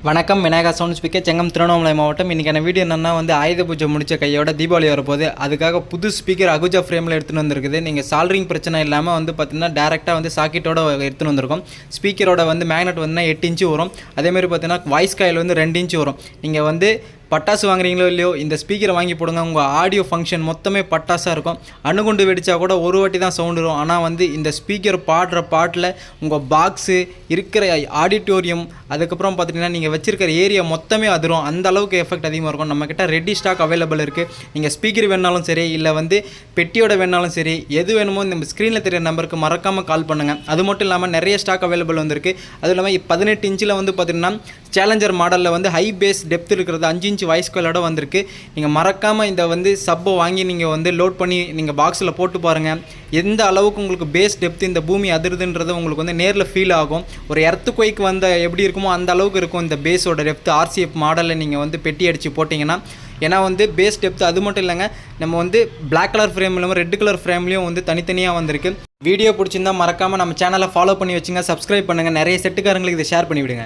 வணக்கம். Vinayaka sound speaker, Chengam, Tiruvannamalai மாவட்டம். இன்றைக்கான வீடியோ என்னென்னா ஆயுத பூஜை முடித்த கையோட தீபாவளி வரப்போகுது. அதுக்காக புது ஸ்பீக்கர் அகுஜா ஃப்ரேமில் எடுத்துகிட்டு வந்திருக்குது. நீங்கள் சால்ரிங் பிரச்சனை இல்லாமல் பார்த்தீங்கன்னா டேரெக்டாக சாக்கெட்டோட எடுத்துகிட்டு வந்திருக்கோம். ஸ்பீக்கரோட மேக்னெட் 8 இன்ச்சு வரும். அதேமாதிரி பார்த்தீங்கன்னா வாய்ஸ் காயில் 2 இன்ச்சு வரும். நீங்கள் பட்டாசு வாங்குறீங்களோ இல்லையோ, இந்த ஸ்பீக்கரை வாங்கி போடுங்க. உங்கள் ஆடியோ ஃபங்க்ஷன் மொத்தமே பட்டாசாக இருக்கும். அணுகுண்டு வெடித்தா கூட ஒரு வாட்டி தான் சவுண்டு வரும். ஆனால் இந்த ஸ்பீக்கர் பாடுற பாட்டில் உங்கள் பாக்ஸு இருக்கிற ஆடிட்டோரியம், அதுக்கப்புறம் பார்த்தீங்கன்னா நீங்கள் வச்சிருக்கிற ஏரியா மொத்தமே அதிரும். அந்த அளவுக்கு எஃபெக்ட் அதிகமாக இருக்கும். நம்மக்கிட்ட ரெடி ஸ்டாக் அவைலபிள் இருக்குது. நீங்கள் ஸ்பீக்கர் வேணாலும் சரி, இல்லை பெட்டியோட வேணாலும் சரி, எது வேணுமோ இந்த ஸ்க்ரீனில் தெரிய நம்பருக்கு மறக்காமல் கால் பண்ணுங்கள். அது மட்டும் இல்லாமல் நிறைய ஸ்டாக் அவைலபிள் வந்திருக்கு. அதுவும் இல்லாமல் 18 இன்ச்சில் பார்த்தீங்கன்னா சேலஞ்சர் மாடலில் ஹை பேஸ் டெப்த் இருக்கிறது 5 இன்ச் வாய்ஸ் காலோட வந்திருக்கு. நீங்கள் மறக்காமல் இந்த சப்பை வாங்கி நீங்கள் லோட் பண்ணி நீங்கள் பாக்ஸில் போட்டு பாருங்கள். எந்த அளவுக்கு உங்களுக்கு பேஸ் டெப்த் இந்த பூமி அதிருதுன்றது உங்களுக்கு நேரில் ஃபீல் ஆகும். ஒரு எர்த்துக்குவைக்கு எப்படி இருக்குமோ அந்த அளவுக்கு இருக்கும் இந்த பேஸோட டெப்த். ஆர்சிஎஃப் மாடலில் நீங்கள் பெட்டி அடித்து போட்டிங்கன்னா, ஏன்னா பேஸ் டெப்த் அது மட்டும் இல்லைங்க, நம்ம பிளாக் கலர் ஃப்ரேம் இல்லாமல் ரெட் கலர் ஃப்ரேம்லேயும் தனித்தனியாக வந்திருக்கு. வீடியோ பிடிச்சிருந்தால் மறக்காமல் நம்ம சேனலை ஃபாலோ பண்ணி வச்சுங்க, சப்ஸ்கிரைப் பண்ணுங்கள். நிறைய செட்டுக்காரங்களுக்கு இதை ஷேர் பண்ணிவிடுங்க.